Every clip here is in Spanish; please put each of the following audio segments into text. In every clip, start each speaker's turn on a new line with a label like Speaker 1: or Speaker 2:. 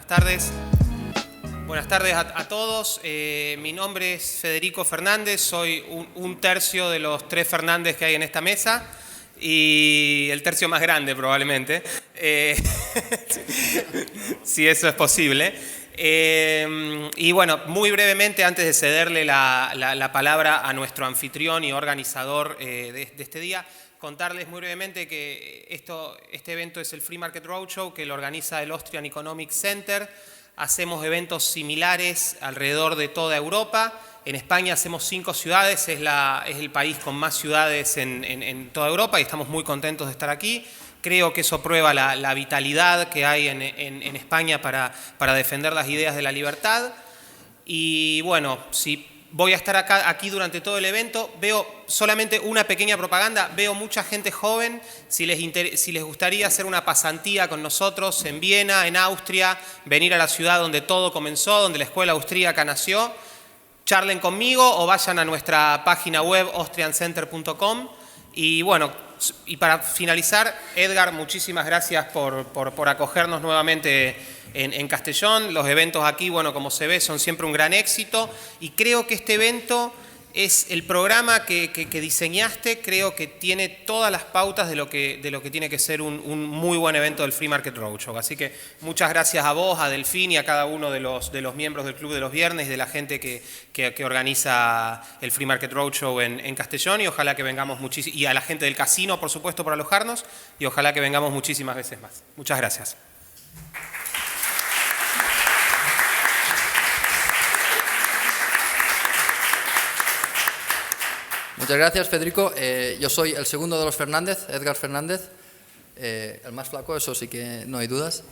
Speaker 1: Buenas tardes. Buenas tardes a todos. Mi nombre es Federico Fernández, soy un tercio de los 3 Fernández que hay en esta mesa y el tercio más grande probablemente, si eso es posible. Y bueno, muy brevemente, antes de cederle la palabra a nuestro anfitrión y organizador de este día, contarles muy brevemente que este evento es el Free Market Roadshow, que lo organiza el Austrian Economic Center. Hacemos eventos similares alrededor de toda Europa. En España hacemos 5 ciudades, es el país con más ciudades en toda Europa y estamos muy contentos de estar aquí. Creo que eso prueba la vitalidad que hay en España para defender las ideas de la libertad. Y bueno, si voy a estar aquí durante todo el evento, veo solamente una pequeña propaganda, veo mucha gente joven, si les gustaría hacer una pasantía con nosotros en Viena, en Austria, venir a la ciudad donde todo comenzó, donde la escuela austríaca nació, charlen conmigo o vayan a nuestra página web austriancenter.com. Y bueno, y para finalizar, Edgar, muchísimas gracias por acogernos nuevamente en Castellón. Los eventos aquí, bueno, como se ve, son siempre un gran éxito y creo que este evento es el programa que diseñaste, creo que tiene todas las pautas de lo que tiene que ser un muy buen evento del Free Market Roadshow. Así que muchas gracias a vos, a Delfín y a cada uno de los miembros del Club de los Viernes, de la gente que organiza el Free Market Roadshow en Castellón, y ojalá que vengamos muchísimo, y a la gente del casino, por supuesto, por alojarnos, y ojalá que vengamos muchísimas veces más. Muchas gracias.
Speaker 2: Muchas gracias, Federico. Yo soy el segundo de los Fernández, Edgar Fernández, el más flaco, eso sí que no hay dudas.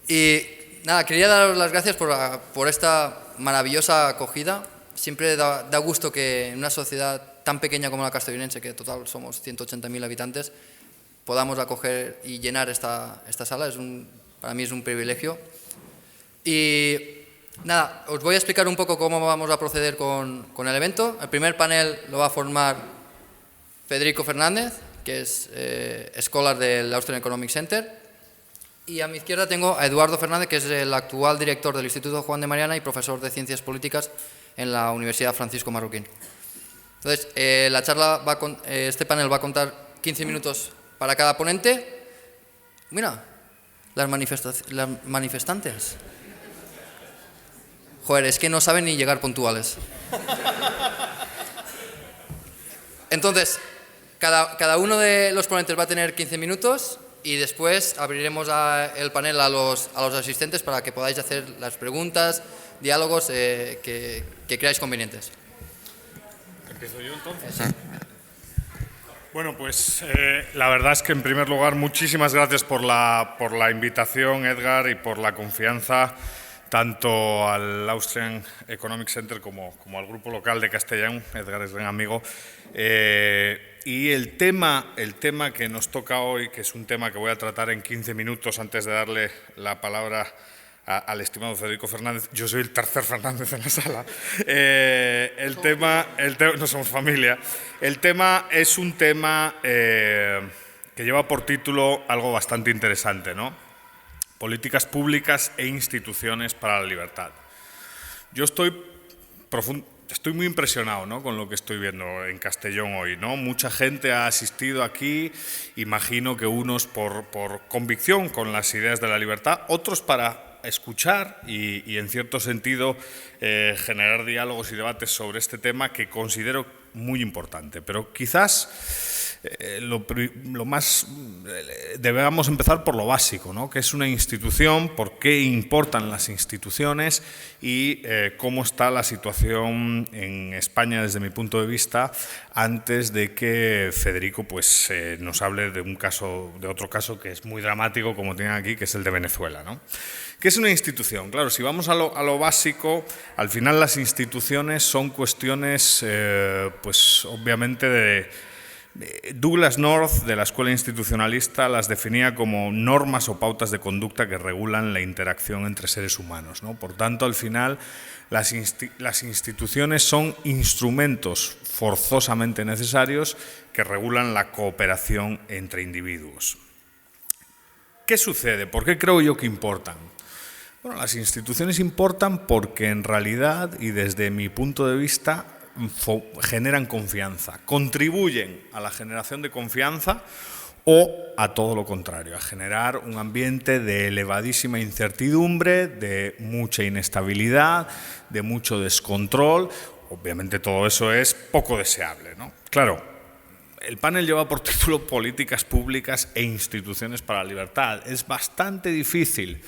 Speaker 2: Y nada, quería daros las gracias por esta maravillosa acogida. Siempre da gusto que en una sociedad tan pequeña como la castellonense, que en total somos 180.000 habitantes, podamos acoger y llenar esta sala. Para mí es un privilegio. Y nada, os voy a explicar un poco cómo vamos a proceder con el evento. El primer panel lo va a formar Federico Fernández, que es scholar del Austrian Economic Center. Y a mi izquierda tengo a Eduardo Fernández, que es el actual director del Instituto Juan de Mariana y profesor de Ciencias Políticas en la Universidad Francisco Marroquín. Entonces, este panel va a contar 15 minutos para cada ponente. Mira, las manifestantes. Joder, es que no saben ni llegar puntuales. Entonces, cada uno de los ponentes va a tener 15 minutos y después abriremos el panel a los asistentes para que podáis hacer las preguntas, diálogos que creáis convenientes.
Speaker 3: ¿Empiezo yo entonces? Sí. Bueno, pues la verdad es que en primer lugar muchísimas gracias por la invitación, Edgar, y por la confianza tanto al Austrian Economic Center como al grupo local de Castellón. Edgar es gran amigo. Y el tema que nos toca hoy, que es un tema que voy a tratar en 15 minutos antes de darle la palabra al estimado Federico Fernández. Yo soy el tercer Fernández en la sala. No somos familia. El tema es un tema que lleva por título algo bastante interesante, ¿no? Políticas públicas e instituciones para la libertad. Yo estoy muy impresionado, ¿no?, con lo que estoy viendo en Castellón hoy, ¿no? Mucha gente ha asistido aquí, imagino que unos por convicción con las ideas de la libertad, otros para escuchar y en cierto sentido generar diálogos y debates sobre este tema que considero muy importante. Pero quizás debemos empezar por lo básico, ¿no?, que es una institución, por qué importan las instituciones y cómo está la situación en España desde mi punto de vista, antes de que Federico nos hable de otro caso que es muy dramático, como tienen aquí, que es el de Venezuela, ¿no? ¿Qué es una institución? Claro, si vamos a lo básico, al final las instituciones son cuestiones, obviamente Douglass North, de la Escuela Institucionalista, las definía como normas o pautas de conducta que regulan la interacción entre seres humanos, ¿no? Por tanto, al final, las instituciones son instrumentos forzosamente necesarios que regulan la cooperación entre individuos. ¿Qué sucede? ¿Por qué creo yo que importan? Bueno, las instituciones importan porque en realidad, y desde mi punto de vista, generan confianza, contribuyen a la generación de confianza o a todo lo contrario, a generar un ambiente de elevadísima incertidumbre, de mucha inestabilidad, de mucho descontrol. Obviamente todo eso es poco deseable, ¿no? Claro, el panel lleva por título Políticas Públicas e Instituciones para la Libertad. Es bastante difícil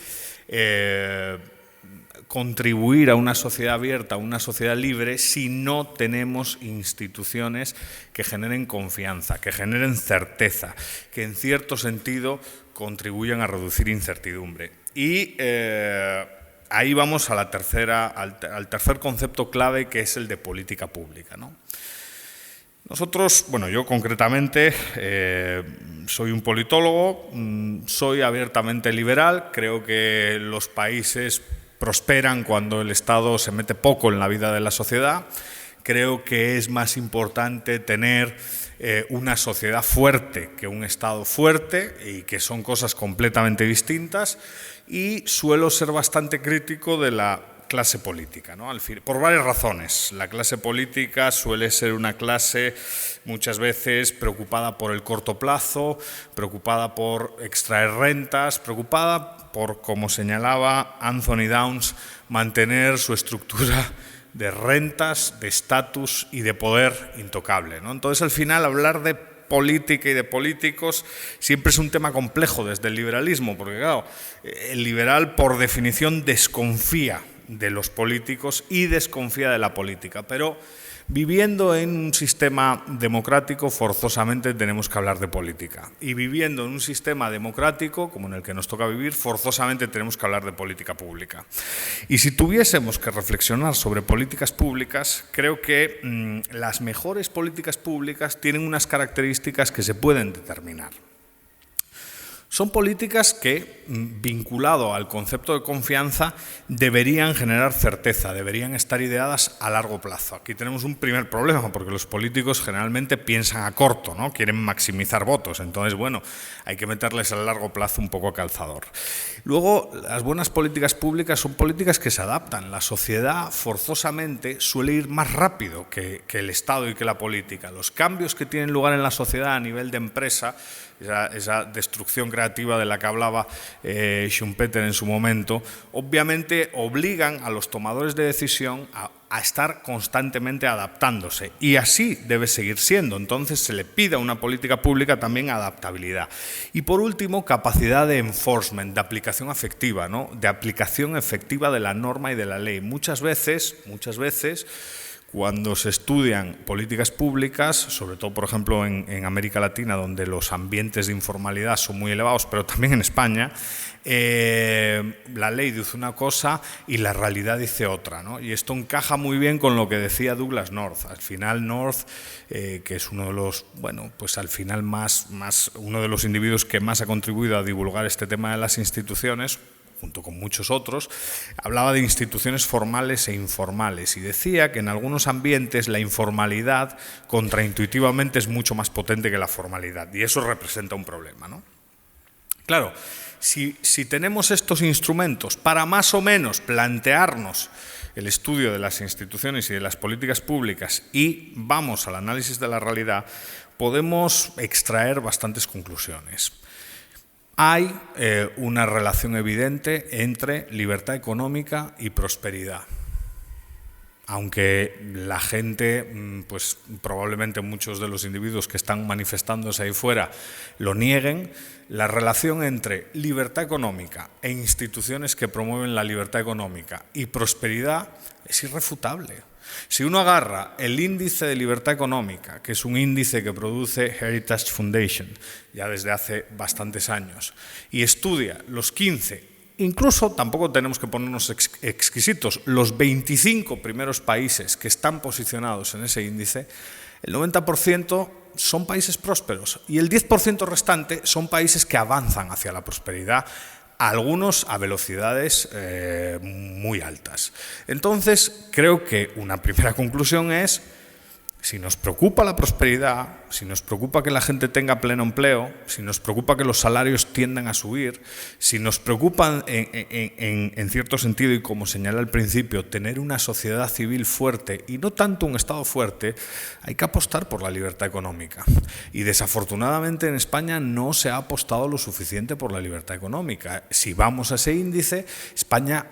Speaker 3: contribuir a una sociedad abierta, a una sociedad libre, si no tenemos instituciones que generen confianza, que generen certeza, que en cierto sentido contribuyan a reducir incertidumbre. Y ahí vamos a al tercer concepto clave, que es el de política pública, ¿no? Nosotros, bueno, yo concretamente soy un politólogo, soy abiertamente liberal, creo que los países prosperan cuando el Estado se mete poco en la vida de la sociedad. Creo que es más importante tener una sociedad fuerte que un Estado fuerte, y que son cosas completamente distintas, y suelo ser bastante crítico de la clase política, ¿no? Por varias razones. La clase política suele ser una clase muchas veces preocupada por el corto plazo, preocupada por extraer rentas, preocupada por, como señalaba Anthony Downs, mantener su estructura de rentas, de estatus y de poder intocable, ¿no? Entonces, al final, hablar de política y de políticos siempre es un tema complejo desde el liberalismo, porque claro, el liberal por definición desconfía de los políticos y desconfía de la política, pero viviendo en un sistema democrático forzosamente tenemos que hablar de política, y viviendo en un sistema democrático como en el que nos toca vivir forzosamente tenemos que hablar de política pública. Y si tuviésemos que reflexionar sobre políticas públicas, creo que las mejores políticas públicas tienen unas características que se pueden determinar. Son políticas que, vinculado al concepto de confianza, deberían generar certeza, deberían estar ideadas a largo plazo. Aquí tenemos un primer problema, porque los políticos generalmente piensan a corto, ¿no? Quieren maximizar votos, entonces, bueno, hay que meterles a largo plazo un poco a calzador. Luego, las buenas políticas públicas son políticas que se adaptan. La sociedad forzosamente suele ir más rápido que el Estado y que la política. Los cambios que tienen lugar en la sociedad a nivel de empresa, esa destrucción creativa de la que hablaba Schumpeter en su momento, obviamente obligan a los tomadores de decisión a estar constantemente adaptándose, y así debe seguir siendo. Entonces se le pide a una política pública también adaptabilidad. Y por último, capacidad de enforcement, de aplicación efectiva, ¿no? De aplicación efectiva de la norma y de la ley. Muchas veces, cuando se estudian políticas públicas, sobre todo, por ejemplo, en América Latina, donde los ambientes de informalidad son muy elevados, pero también en España, la ley dice una cosa y la realidad dice otra, ¿no? Y esto encaja muy bien con lo que decía Douglas North. Al final, North, que es uno de los, bueno, pues al final uno de los individuos que más ha contribuido a divulgar este tema de las instituciones, junto con muchos otros, hablaba de instituciones formales e informales, y decía que en algunos ambientes la informalidad contraintuitivamente es mucho más potente que la formalidad, y eso representa un problema, ¿no? Claro, si tenemos estos instrumentos para más o menos plantearnos el estudio de las instituciones y de las políticas públicas, y vamos al análisis de la realidad, podemos extraer bastantes conclusiones. Hay una relación evidente entre libertad económica y prosperidad. Aunque la gente, pues probablemente muchos de los individuos que están manifestándose ahí fuera lo nieguen, la relación entre libertad económica e instituciones que promueven la libertad económica y prosperidad es irrefutable. Si uno agarra el índice de libertad económica, que es un índice que produce Heritage Foundation ya desde hace bastantes años, y estudia los 15, incluso tampoco tenemos que ponernos exquisitos, los 25 primeros países que están posicionados en ese índice, el 90% son países prósperos y el 10% restante son países que avanzan hacia la prosperidad, algunos a velocidades muy altas. Entonces, creo que una primera conclusión es: si nos preocupa la prosperidad, si nos preocupa que la gente tenga pleno empleo, si nos preocupa que los salarios tiendan a subir, si nos preocupa en cierto sentido, y como señalé al principio, tener una sociedad civil fuerte y no tanto un Estado fuerte, hay que apostar por la libertad económica. Y desafortunadamente en España no se ha apostado lo suficiente por la libertad económica. Si vamos a ese índice, España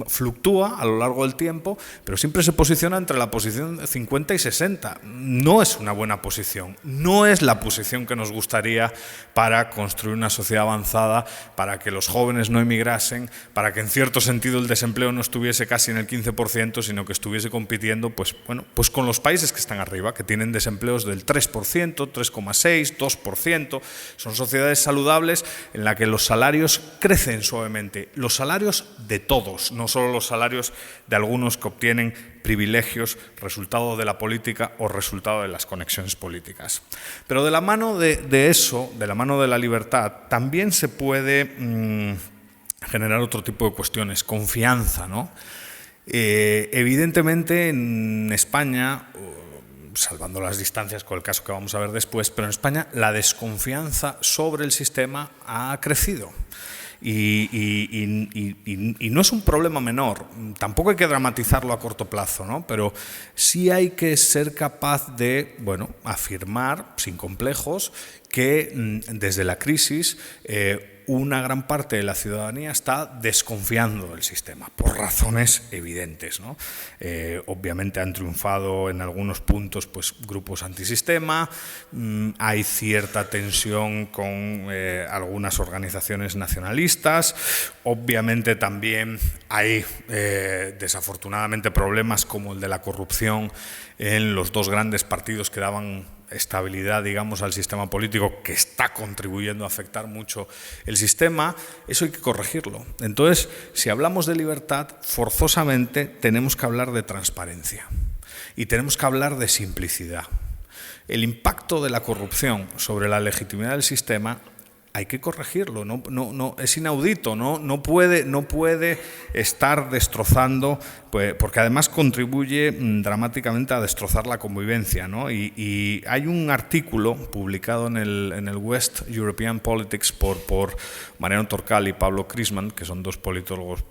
Speaker 3: fluctúa a lo largo del tiempo, pero siempre se posiciona entre la posición 50 y 60. No es una buena posición, no es la posición que nos gustaría para construir una sociedad avanzada, para que los jóvenes no emigrasen, para que en cierto sentido el desempleo no estuviese casi en el 15%, sino que estuviese compitiendo pues con los países que están arriba, que tienen desempleos del 3%, 3,6%, 2%. Son sociedades saludables en las que los salarios crecen suavemente, los salarios de todos, no solo los salarios de algunos que obtienen privilegios, resultado de la política o resultado de las conexiones políticas. Pero de la mano de eso, de la mano de la libertad, también se puede generar otro tipo de cuestiones, confianza, ¿no? Evidentemente en España, salvando las distancias con el caso que vamos a ver después, pero en España la desconfianza sobre el sistema ha crecido. Y no es un problema menor, tampoco hay que dramatizarlo a corto plazo, ¿no? Pero sí hay que ser capaz de, afirmar sin complejos que desde la crisis una gran parte de la ciudadanía está desconfiando del sistema, por razones evidentes, ¿no? Obviamente han triunfado en algunos puntos grupos antisistema, hay cierta tensión con algunas organizaciones nacionalistas, obviamente también hay desafortunadamente problemas como el de la corrupción en los dos grandes partidos que daban estabilidad, digamos, al sistema político, que está contribuyendo a afectar mucho el sistema. Eso hay que corregirlo. Entonces, si hablamos de libertad, forzosamente tenemos que hablar de transparencia y tenemos que hablar de simplicidad. El impacto de la corrupción sobre la legitimidad del sistema hay que corregirlo, no, es inaudito, no puede estar destrozando, porque además contribuye dramáticamente a destrozar la convivencia, ¿no? Y hay un artículo publicado en el West European Politics por Mariano Torcal y Pablo Crisman, que son dos politólogos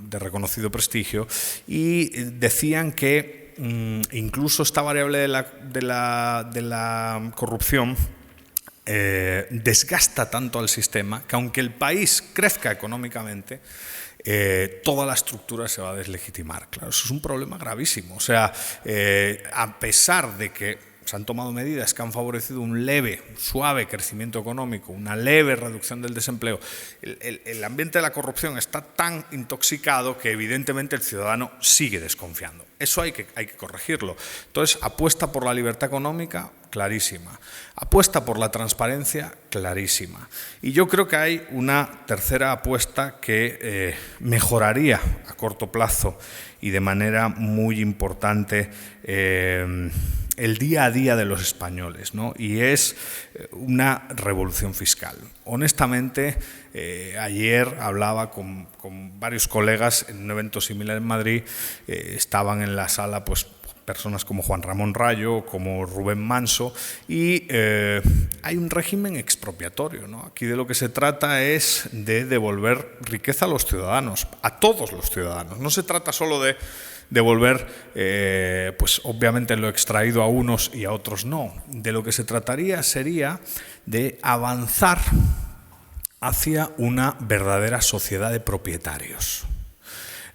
Speaker 3: de reconocido prestigio, y decían que incluso esta variable de la corrupción desgasta tanto al sistema que aunque el país crezca económicamente, toda la estructura se va a deslegitimar. Claro, eso es un problema gravísimo. O sea, a pesar de que se han tomado medidas que han favorecido un leve, suave crecimiento económico, una leve reducción del desempleo, el ambiente de la corrupción está tan intoxicado que evidentemente el ciudadano sigue desconfiando. Eso hay que corregirlo. Entonces, apuesta por la libertad económica, clarísima. Apuesta por la transparencia, clarísima. Y yo creo que hay una tercera apuesta que mejoraría a corto plazo y de manera muy importante el día a día de los españoles, ¿no? Y es una revolución fiscal. Honestamente, ayer hablaba con varios colegas en un evento similar en Madrid, estaban en la sala personas como Juan Ramón Rayo, como Rubén Manso, y hay un régimen expropiatorio, ¿no? Aquí de lo que se trata es de devolver riqueza a los ciudadanos, a todos los ciudadanos. No se trata solo de devolver, obviamente lo extraído a unos y a otros no. De lo que se trataría sería de avanzar hacia una verdadera sociedad de propietarios.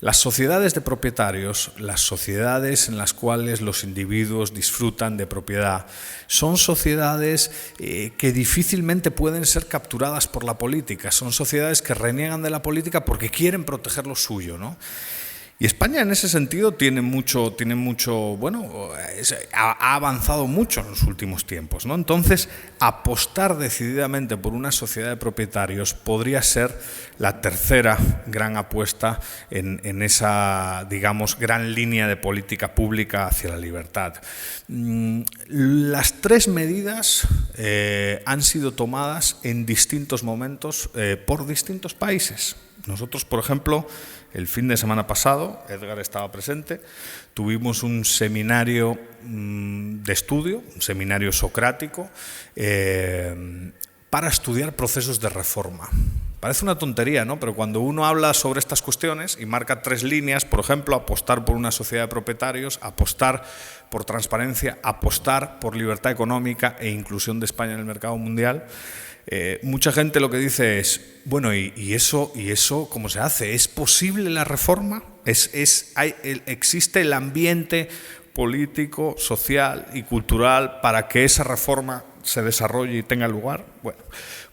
Speaker 3: Las sociedades de propietarios, las sociedades en las cuales los individuos disfrutan de propiedad, son sociedades que difícilmente pueden ser capturadas por la política, son sociedades que reniegan de la política porque quieren proteger lo suyo, ¿no? Y España en ese sentido ha avanzado mucho en los últimos tiempos, ¿no? Entonces, apostar decididamente por una sociedad de propietarios podría ser la tercera gran apuesta en esa, digamos, gran línea de política pública hacia la libertad. Las tres medidas han sido tomadas en distintos momentos por distintos países. Nosotros, por ejemplo, el fin de semana pasado pasado, Edgar estaba presente, tuvimos un seminario de estudio, un seminario socrático, para estudiar procesos de reforma. Parece una tontería, ¿no? Pero cuando uno habla sobre estas cuestiones y marca 3 líneas, por ejemplo, apostar por una sociedad de propietarios, apostar por transparencia, apostar por libertad económica e inclusión de España en el mercado mundial, mucha gente lo que dice es, bueno, ¿y eso cómo se hace? ¿Es posible la reforma? ¿Existe el ambiente político, social y cultural para que esa reforma se desarrolle y tenga lugar? Bueno,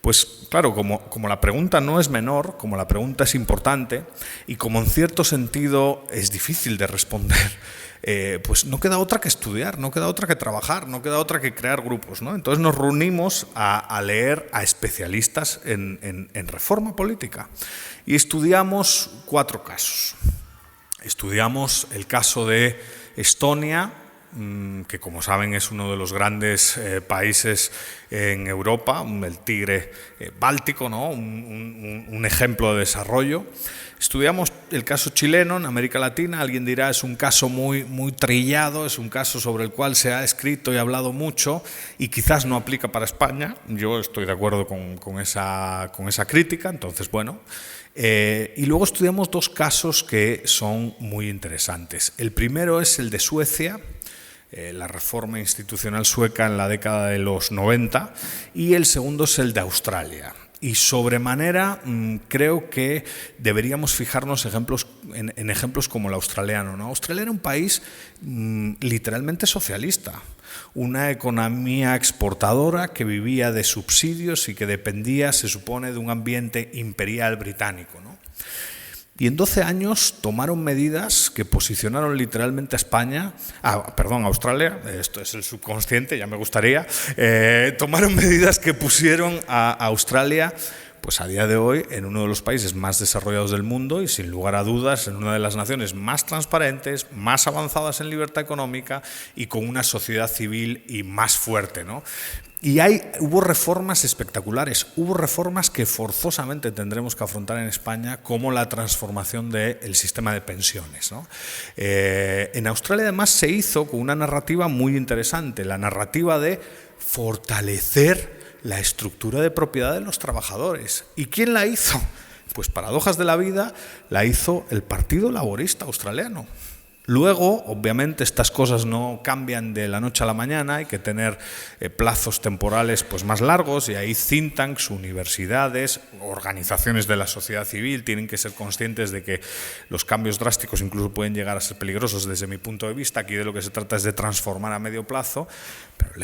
Speaker 3: pues claro, como la pregunta no es menor, como la pregunta es importante y como en cierto sentido es difícil de responder, pues no queda otra que estudiar, no queda otra que trabajar, no queda otra que crear grupos, ¿no? Entonces nos reunimos a leer a especialistas en reforma política y estudiamos 4 casos. Estudiamos el caso de Estonia, que como saben es uno de los grandes países en Europa, el tigre báltico, ¿no? un ejemplo de desarrollo. Estudiamos el caso chileno en América Latina. Alguien dirá, es un caso muy trillado, es un caso sobre el cual se ha escrito y hablado mucho y quizás no aplica para España. Yo estoy de acuerdo con esa crítica, entonces bueno. Y luego estudiamos 2 casos que son muy interesantes. El primero es el de Suecia, la reforma institucional sueca en la década de los 90, y el segundo es el de Australia. Y sobremanera creo que deberíamos fijarnos en ejemplos como el australiano, ¿no? Australia era un país literalmente socialista, una economía exportadora que vivía de subsidios y que dependía, se supone, de un ambiente imperial británico, ¿no? Y en 12 años tomaron medidas que posicionaron literalmente a Australia, esto es el subconsciente, ya me gustaría, tomaron medidas que pusieron a Australia, pues a día de hoy, en uno de los países más desarrollados del mundo y sin lugar a dudas en una de las naciones más transparentes, más avanzadas en libertad económica y con una sociedad civil y más fuerte, ¿no? Y hubo reformas espectaculares, hubo reformas que forzosamente tendremos que afrontar en España, como la transformación del sistema de pensiones, ¿no? En Australia además se hizo con una narrativa muy interesante, la narrativa de fortalecer la estructura de propiedad de los trabajadores. ¿Y quién la hizo? Pues paradojas de la vida, la hizo el Partido Laborista australiano. Luego, obviamente, estas cosas no cambian de la noche a la mañana, hay que tener plazos temporales pues más largos, y ahí think tanks, universidades, organizaciones de la sociedad civil tienen que ser conscientes de que los cambios drásticos incluso pueden llegar a ser peligrosos desde mi punto de vista. Aquí de lo que se trata es de transformar a medio plazo, pero el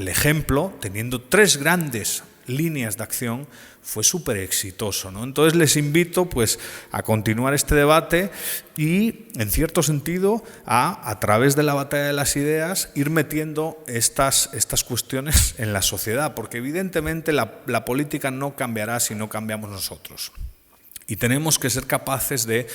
Speaker 3: ejemplo teniendo 3 grandes líneas de acción, fue súper exitoso, ¿no? Entonces les invito pues a continuar este debate y, en cierto sentido, a través de la batalla de las ideas, ir metiendo estas cuestiones en la sociedad, porque evidentemente la política no cambiará si no cambiamos nosotros. Y tenemos que ser capaces de,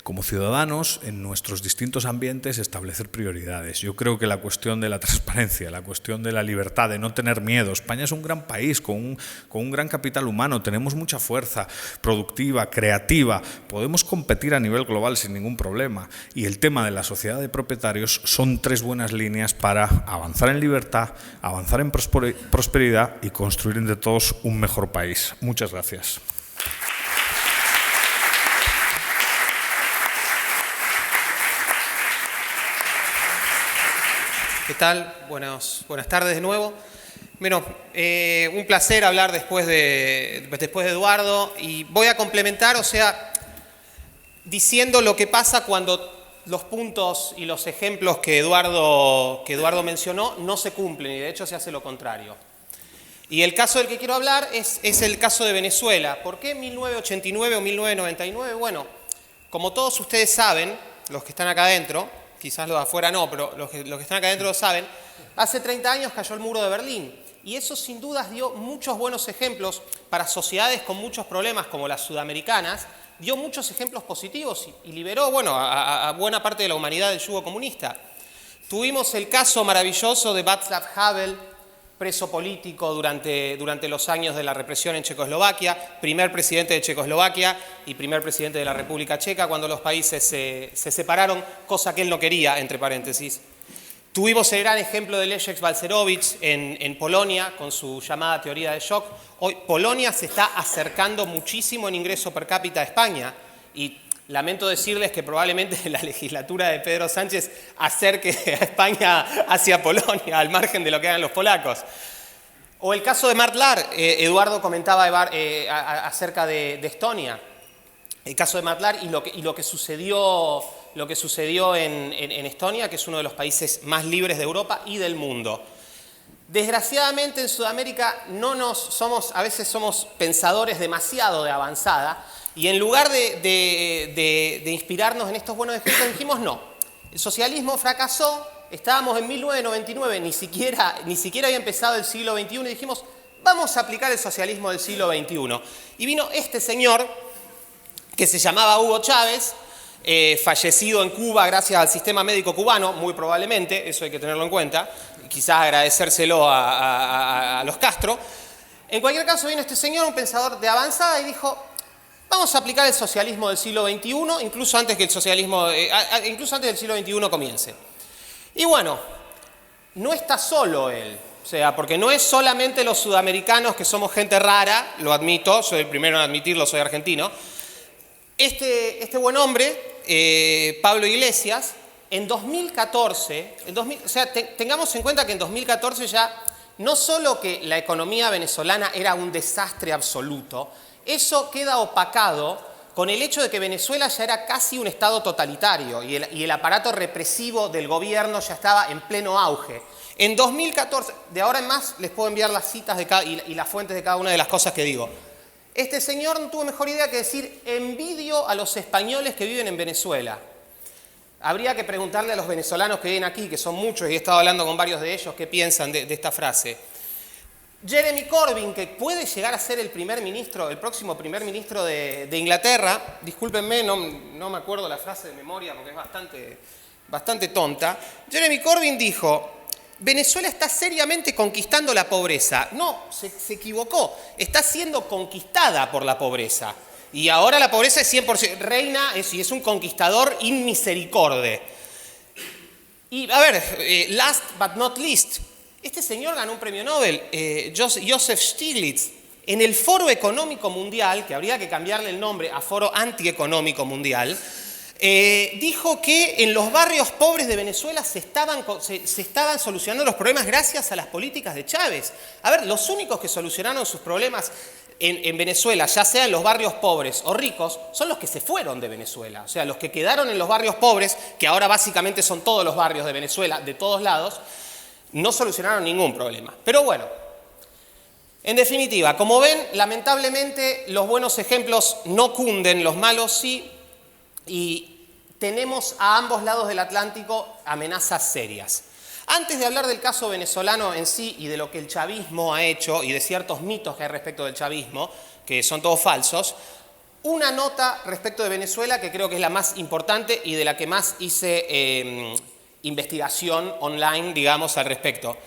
Speaker 3: como ciudadanos, en nuestros distintos ambientes, establecer prioridades. Yo creo que la cuestión de la transparencia, la cuestión de la libertad, de no tener miedo. España es un gran país con un gran capital humano, tenemos mucha fuerza productiva, creativa, podemos competir a nivel global sin ningún problema. Y el tema de la sociedad de propietarios son 3 buenas líneas para avanzar en libertad, avanzar en prosperidad y construir entre todos un mejor país. Muchas gracias.
Speaker 1: ¿Qué tal? Buenas tardes de nuevo. Bueno, un placer hablar después de Eduardo, y voy a complementar, diciendo lo que pasa cuando los puntos y los ejemplos que Eduardo mencionó no se cumplen, y de hecho se hace lo contrario. Y el caso del que quiero hablar es el caso de Venezuela. ¿Por qué 1989 o 1999? Bueno, como todos ustedes saben, los que están acá adentro, quizás los de afuera no, pero los que están acá adentro lo saben, hace 30 años cayó el muro de Berlín, y eso sin dudas dio muchos buenos ejemplos para sociedades con muchos problemas como las sudamericanas, dio muchos ejemplos positivos y liberó, a buena parte de la humanidad del yugo comunista. Tuvimumos el caso maravilloso de Václav Havel, preso político durante los años de la represión en Checoslovaquia, primer presidente de Checoslovaquia y primer presidente de la República Checa cuando los países se separaron, cosa que él no quería, entre paréntesis. Tuvimos el gran ejemplo de Leszek Balcerowicz en Polonia con su llamada teoría de shock. Hoy Polonia se está acercando muchísimo en ingreso per cápita a España y lamento decirles que probablemente la legislatura de Pedro Sánchez acerque a España hacia Polonia, al margen de lo que hagan los polacos. O el caso de Mart Laar, Eduardo comentaba acerca de Estonia. El caso de Mart Laar y lo que sucedió en Estonia, que es uno de los países más libres de Europa y del mundo. Desgraciadamente en Sudamérica a veces somos pensadores demasiado de avanzada y en lugar de inspirarnos en estos buenos ejemplos dijimos no, el socialismo fracasó, estábamos en 1999, ni siquiera había empezado el siglo XXI y dijimos vamos a aplicar el socialismo del siglo XXI. Y vino este señor que se llamaba Hugo Chávez, fallecido en Cuba gracias al sistema médico cubano, muy probablemente, eso hay que tenerlo en cuenta, quizás agradecérselo a los Castro. En cualquier caso vino este señor, un pensador de avanzada, y dijo, vamos a aplicar el socialismo del siglo XXI, incluso antes del siglo XXI comience. Y bueno, no está solo él, o sea, porque no es solamente los sudamericanos que somos gente rara, lo admito, soy el primero en admitirlo, soy argentino. Este buen hombre, Pablo Iglesias, en 2014, tengamos en cuenta que en 2014 ya no solo que la economía venezolana era un desastre absoluto, eso queda opacado con el hecho de que Venezuela ya era casi un estado totalitario y el aparato represivo del gobierno ya estaba en pleno auge. En 2014, de ahora en más les puedo enviar las citas y las fuentes de cada una de las cosas que digo. Este señor no tuvo mejor idea que decir, envidio a los españoles que viven en Venezuela. Habría que preguntarle a los venezolanos que viven aquí, que son muchos, y he estado hablando con varios de ellos, qué piensan de esta frase. Jeremy Corbyn, que puede llegar a ser el próximo primer ministro de Inglaterra, discúlpenme, no me acuerdo la frase de memoria porque es bastante tonta. Jeremy Corbyn dijo, Venezuela está seriamente conquistando la pobreza. No, se equivocó, está siendo conquistada por la pobreza. Y ahora la pobreza es 100%, reina y es un conquistador inmisericorde. Y a ver, last but not least, este señor ganó un premio Nobel, Joseph Stiglitz, en el Foro Económico Mundial, que habría que cambiarle el nombre a Foro Antieconómico Mundial, dijo que en los barrios pobres de Venezuela se estaban solucionando los problemas gracias a las políticas de Chávez. A ver, los únicos que solucionaron sus problemas en Venezuela, ya sea en los barrios pobres o ricos, son los que se fueron de Venezuela. O sea, los que quedaron en los barrios pobres, que ahora básicamente son todos los barrios de Venezuela, de todos lados, no solucionaron ningún problema. Pero bueno, en definitiva, como ven, lamentablemente los buenos ejemplos no cunden, los malos sí, y tenemos a ambos lados del Atlántico amenazas serias. Antes de hablar del caso venezolano en sí y de lo que el chavismo ha hecho y de ciertos mitos que hay respecto del chavismo, que son todos falsos, una nota respecto de Venezuela que creo que es la más importante y de la que más hice investigación online, digamos, al respecto.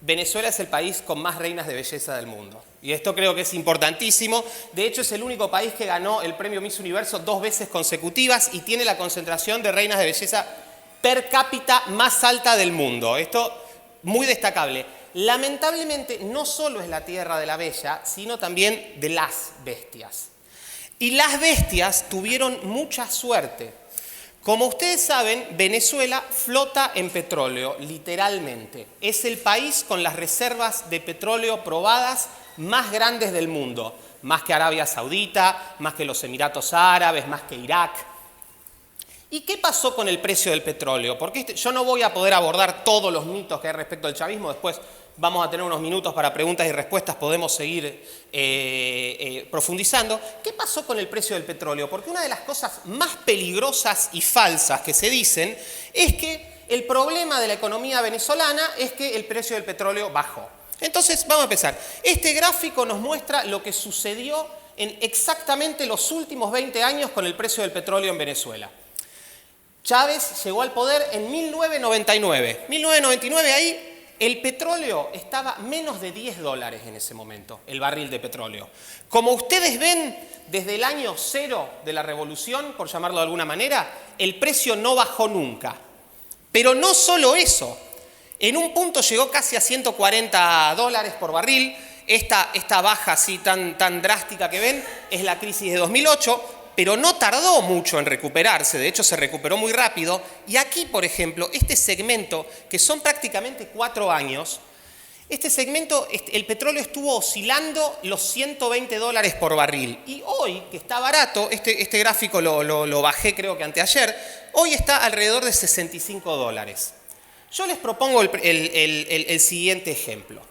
Speaker 1: Venezuela es el país con más reinas de belleza del mundo. Y esto creo que es importantísimo. De hecho, es el único país que ganó el premio Miss Universo 2 veces consecutivas y tiene la concentración de reinas de belleza per cápita más alta del mundo. Esto muy destacable. Lamentablemente, no solo es la tierra de la bella, sino también de las bestias. Y las bestias tuvieron mucha suerte. Como ustedes saben, Venezuela flota en petróleo, literalmente. Es el país con las reservas de petróleo probadas más grandes del mundo. Más que Arabia Saudita, más que los Emiratos Árabes, más que Irak. ¿Y qué pasó con el precio del petróleo? Porque yo no voy a poder abordar todos los mitos que hay respecto al chavismo. Después vamos a tener unos minutos para preguntas y respuestas, podemos seguir profundizando. ¿Qué pasó con el precio del petróleo? Porque una de las cosas más peligrosas y falsas que se dicen es que el problema de la economía venezolana es que el precio del petróleo bajó. Entonces, vamos a empezar. Este gráfico nos muestra lo que sucedió en exactamente los últimos 20 años con el precio del petróleo en Venezuela. Chávez llegó al poder en 1999. 1999 ahí El petróleo estaba menos de $10 en ese momento, el barril de petróleo. Como ustedes ven, desde el año 0 de la revolución, por llamarlo de alguna manera, el precio no bajó nunca. Pero no solo eso, en un punto llegó casi a $140 por barril. Esta baja así tan drástica que ven es la crisis de 2008, pero no tardó mucho en recuperarse, de hecho se recuperó muy rápido. Y aquí, por ejemplo, este segmento, que son prácticamente 4 años, este segmento, el petróleo estuvo oscilando los $120 por barril. Y hoy, que está barato, este gráfico lo bajé creo que anteayer, hoy está alrededor de $65. Yo les propongo el siguiente ejemplo.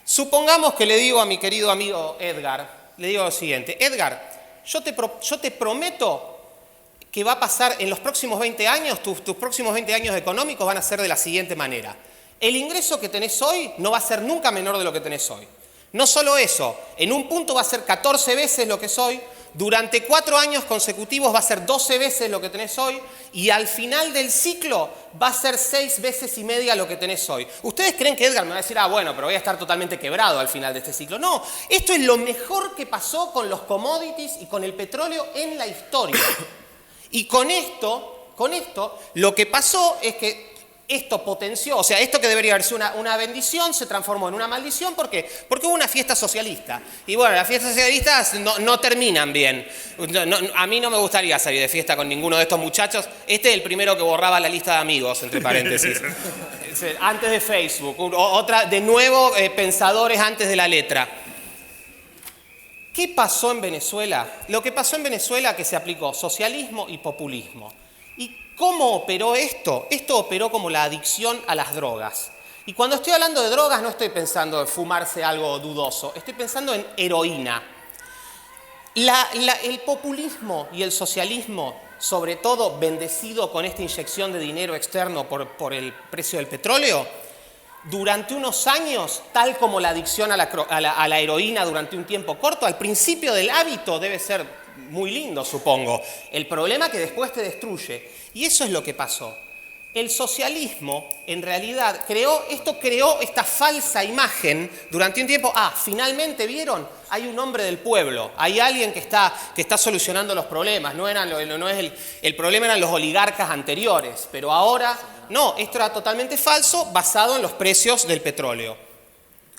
Speaker 1: Supongamos que le digo a mi querido amigo Edgar, le digo lo siguiente: Edgar, yo te prometo que va a pasar en los próximos 20 años, tus próximos 20 años económicos van a ser de la siguiente manera. El ingreso que tenés hoy no va a ser nunca menor de lo que tenés hoy. No solo eso, en un punto va a ser 14 veces lo que es hoy, durante 4 años consecutivos va a ser 12 veces lo que tenés hoy, y al final del ciclo va a ser 6 veces y media lo que tenés hoy. ¿Ustedes creen que Edgar me va a decir, bueno, pero voy a estar totalmente quebrado al final de este ciclo? No, esto es lo mejor que pasó con los commodities y con el petróleo en la historia. Y con esto, lo que pasó es que esto potenció, o sea, esto que debería haber sido una bendición se transformó en una maldición. ¿Por qué? Porque hubo una fiesta socialista. Y bueno, las fiestas socialistas no terminan bien. A mí no me gustaría salir de fiesta con ninguno de estos muchachos. Este es el primero que borraba la lista de amigos, entre paréntesis. Antes de Facebook. Otra, de nuevo, pensadores antes de la letra. ¿Qué pasó en Venezuela? Lo que pasó en Venezuela es que se aplicó socialismo y populismo. ¿Y cómo operó esto? Esto operó como la adicción a las drogas. Y cuando estoy hablando de drogas no estoy pensando en fumarse algo dudoso, estoy pensando en heroína. El populismo y el socialismo, sobre todo bendecido con esta inyección de dinero externo por el precio del petróleo, durante unos años, tal como la adicción a la heroína durante un tiempo corto, al principio del hábito debe ser muy lindo, supongo. El problema es que después te destruye. Y eso es lo que pasó. El socialismo, en realidad, creó esta falsa imagen durante un tiempo. Finalmente, ¿vieron? Hay un hombre del pueblo. Hay alguien que está solucionando los problemas. El problema eran los oligarcas anteriores. Pero ahora, no, esto era totalmente falso, basado en los precios del petróleo.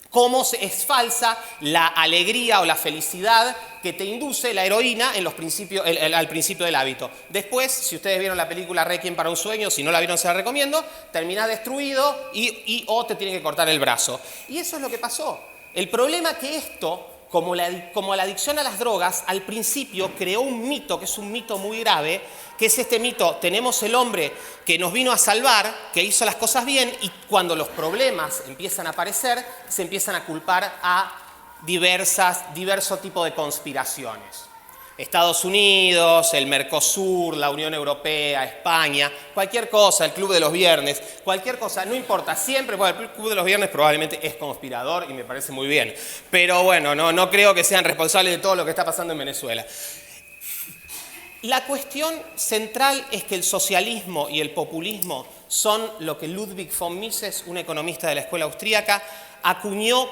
Speaker 1: Cómo es falsa la alegría o la felicidad que te induce la heroína al principio del hábito. Después, si ustedes vieron la película Requiem para un sueño, si no la vieron se la recomiendo, terminás destruido o te tienen que cortar el brazo. Y eso es lo que pasó. El problema es que esto, como la adicción a las drogas, al principio creó un mito, que es un mito muy grave, que es este mito: tenemos el hombre que nos vino a salvar, que hizo las cosas bien, y cuando los problemas empiezan a aparecer, se empiezan a culpar a diverso tipo de conspiraciones. Estados Unidos, el Mercosur, la Unión Europea, España, cualquier cosa, el Club de los Viernes, cualquier cosa, no importa, siempre, bueno, el Club de los Viernes probablemente es conspirador y me parece muy bien, pero bueno, no creo que sean responsables de todo lo que está pasando en Venezuela. La cuestión central es que el socialismo y el populismo son lo que Ludwig von Mises, un economista de la escuela austríaca, acuñó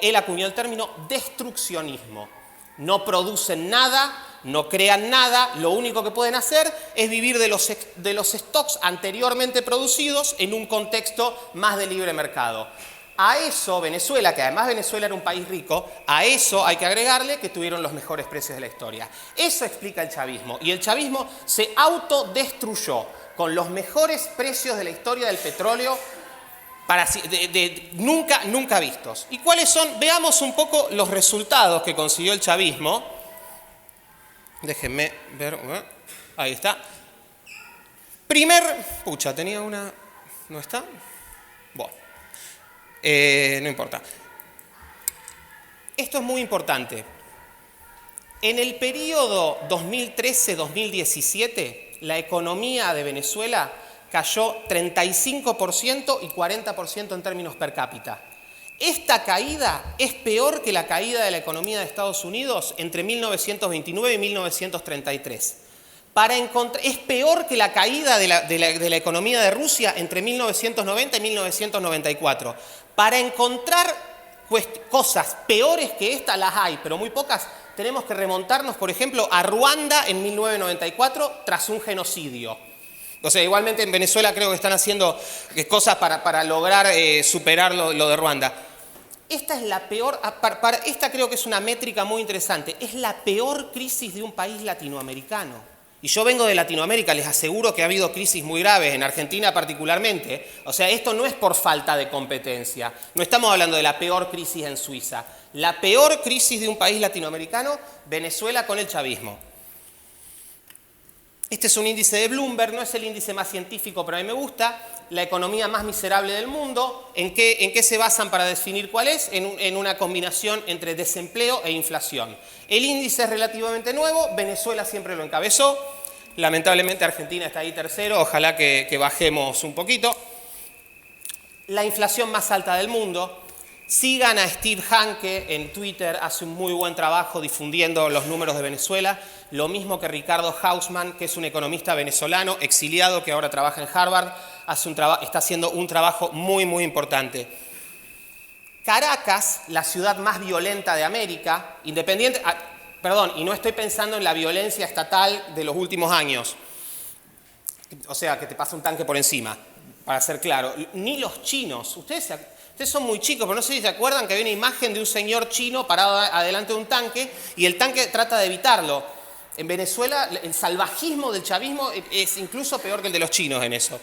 Speaker 1: el término destruccionismo. No producen nada, no crean nada, lo único que pueden hacer es vivir de los stocks anteriormente producidos en un contexto más de libre mercado. A eso Venezuela, que además Venezuela era un país rico, a eso hay que agregarle que tuvieron los mejores precios de la historia. Eso explica el chavismo. Y el chavismo se autodestruyó con los mejores precios de la historia del petróleo nunca vistos. ¿Y cuáles son? Veamos un poco los resultados que consiguió el chavismo. Déjenme ver. Ahí está. Tenía una... ¿No está? Bueno. No importa. Esto es muy importante. En el periodo 2013-2017, la economía de Venezuela cayó 35% y 40% en términos per cápita. Esta caída es peor que la caída de la economía de Estados Unidos entre 1929 y 1933. Es peor que la caída de la economía de Rusia entre 1990 y 1994. Para encontrar cosas peores que esta las hay, pero muy pocas. Tenemos que remontarnos, por ejemplo, a Ruanda en 1994 tras un genocidio. O sea, igualmente en Venezuela creo que están haciendo cosas para lograr superar lo de Ruanda. Esta es la peor, esta creo que es una métrica muy interesante, es la peor crisis de un país latinoamericano. Y yo vengo de Latinoamérica, les aseguro que ha habido crisis muy graves, en Argentina particularmente. O sea, esto no es por falta de competencia. No estamos hablando de la peor crisis en Suiza. La peor crisis de un país latinoamericano, Venezuela con el chavismo. Este es un índice de Bloomberg, no es el índice más científico, pero a mí me gusta. La economía más miserable del mundo. ¿En qué se basan para definir cuál es? En una combinación entre desempleo e inflación. El índice es relativamente nuevo, Venezuela siempre lo encabezó. Lamentablemente Argentina está ahí tercero, ojalá que bajemos un poquito. La inflación más alta del mundo. Sigan a Steve Hanke en Twitter, hace un muy buen trabajo difundiendo los números de Venezuela. Lo mismo que Ricardo Hausmann, que es un economista venezolano exiliado que ahora trabaja en Harvard, está haciendo un trabajo muy, muy importante. Caracas, la ciudad más violenta de América, y no estoy pensando en la violencia estatal de los últimos años. O sea, que te pasa un tanque por encima, para ser claro. Ni los chinos. Ustedes son muy chicos, pero no sé si se acuerdan que había una imagen de un señor chino parado adelante de un tanque y el tanque trata de evitarlo. En Venezuela, el salvajismo del chavismo es incluso peor que el de los chinos en eso.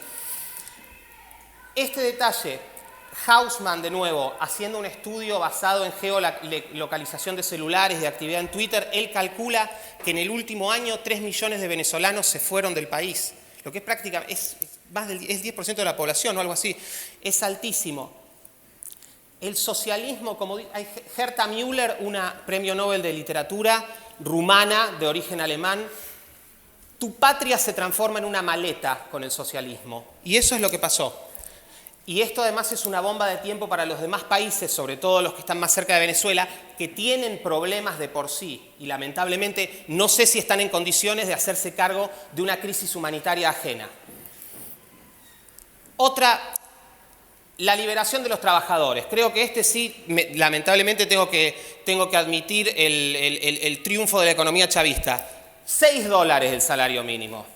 Speaker 1: Este detalle, Hausmann de nuevo, haciendo un estudio basado en geolocalización de celulares, de actividad en Twitter, él calcula que en el último año 3 millones de venezolanos se fueron del país. Lo que es prácticamente, es 10% de la población o algo así. Es altísimo. El socialismo, como hay Herta Müller, una premio Nobel de literatura rumana de origen alemán, tu patria se transforma en una maleta con el socialismo. Y eso es lo que pasó. Y esto además es una bomba de tiempo para los demás países, sobre todo los que están más cerca de Venezuela, que tienen problemas de por sí. Y lamentablemente no sé si están en condiciones de hacerse cargo de una crisis humanitaria ajena. Otra, la liberación de los trabajadores. Creo que sí, lamentablemente tengo que admitir el triunfo de la economía chavista. $6 el salario mínimo.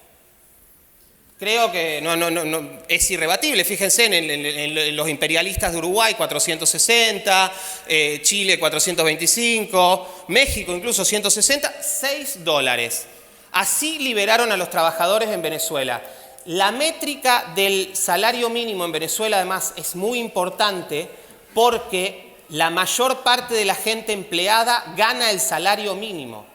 Speaker 1: Creo que no, es irrebatible. Fíjense en los imperialistas de Uruguay, 460, Chile 425, México incluso 160, $6. Así liberaron a los trabajadores en Venezuela. La métrica del salario mínimo en Venezuela, además, es muy importante porque la mayor parte de la gente empleada gana el salario mínimo.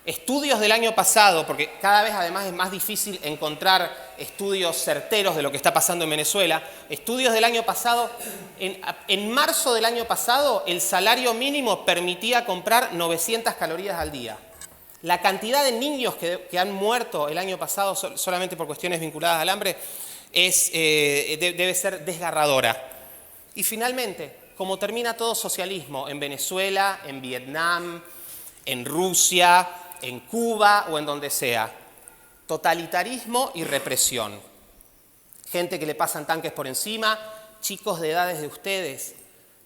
Speaker 1: Estudios del año pasado, porque cada vez además es más difícil encontrar estudios certeros de lo que está pasando en Venezuela, estudios del año pasado, en marzo del año pasado, el salario mínimo permitía comprar 900 calorías al día. La cantidad de niños que han muerto el año pasado solamente por cuestiones vinculadas al hambre debe ser desgarradora. Y finalmente, como termina todo socialismo en Venezuela, en Vietnam, en Rusia, en Cuba o en donde sea, totalitarismo y represión. Gente que le pasan tanques por encima, chicos de edades de ustedes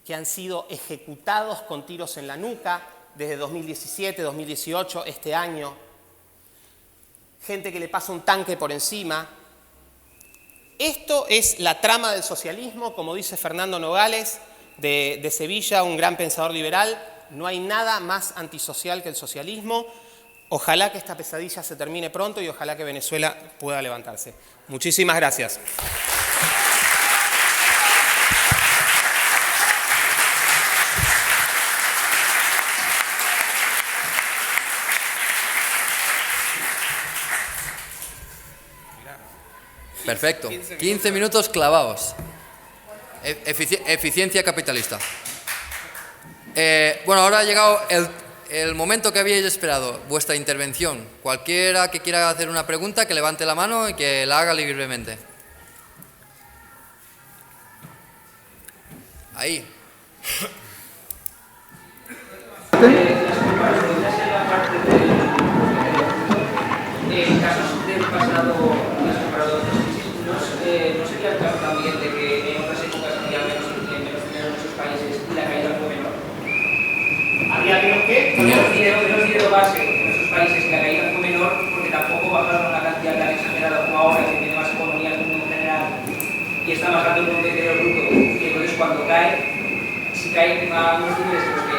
Speaker 1: que han sido ejecutados con tiros en la nuca, desde 2017, 2018, este año. Gente que le pasa un tanque por encima. Esto es la trama del socialismo, como dice Fernando Nogales, de Sevilla, un gran pensador liberal. No hay nada más antisocial que el socialismo. Ojalá que esta pesadilla se termine pronto y ojalá que Venezuela pueda levantarse. Muchísimas gracias.
Speaker 2: Perfecto. 15 minutos clavados. Eficiencia capitalista. Bueno, ahora ha llegado el momento que habíais esperado, vuestra intervención. Cualquiera que quiera hacer una pregunta, que levante la mano y que la haga libremente. Ahí.
Speaker 4: En casos de países la caída fue menor porque tampoco bajaron una cantidad tan exagerada como ahora, que tiene más economía del mundo en general y está más alto el Producto Interior Bruto. Y entonces cuando cae, si cae a unos niveles en los que